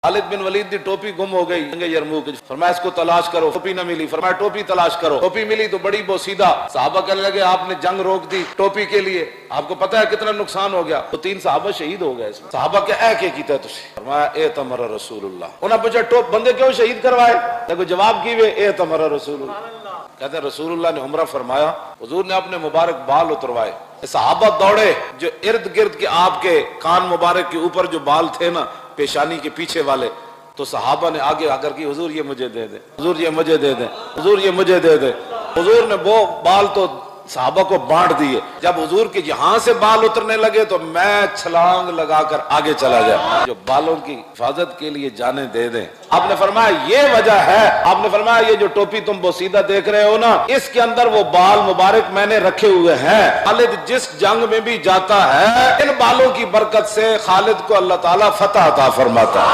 खालिद बिन वलीद की टोपी गुम हो गई यरमूक। फरमाया इसको तलाश करो, टोपी न मिली। फरमाया टोपी तलाश करो, टोपी मिली तो बड़ी बोसीदा। साहबा कहने लगे आपने जंग रोक दी टोपी के लिए, आपको पता है कितना नुकसान हो गया। तो 3 साहबा शहीद हो गए। साहबा के ऐ कीता तुसी? फरमाया ए तमरा रसूलुल्लाह। उन्हें पूछा टोप बंदे क्यों शहीद करवाए? देखो जवाब की वे ए तमरा रसूलुल्लाह। कहते हैं रसूलुल्लाह ने उम्रा फरमाया, हुजूर ने अपने मुबारक बाल उतरवाए। सहाबा दौड़े, जो इर्द गिर्द के आपके कान मुबारक के ऊपर जो बाल थे ना पेशानी के पीछे वाले, तो सहाबा ने आगे आकर की हुजूर ये मुझे दे दे, हुजूर ये मुझे दे दे, हुजूर ये मुझे दे दे। हुजूर ने वो बाल तो सहाबा को बांट दिए। जब हुजूर के यहां से बाल उतरने लगे तो मैं छलांग लगाकर आगे चला गया। जो बालों की हिफाजत के लिए जाने दे दें। आपने फरमाया ये वजह है। आपने फरमाया ये जो टोपी तुम बोसीदा देख रहे हो ना, इसके अंदर वो बाल मुबारक मैंने रखे हुए हैं। खालिद जिस जंग में भी जाता है इन बालों की बरकत से खालिद को अल्लाह ताला फतह अता फरमाता है।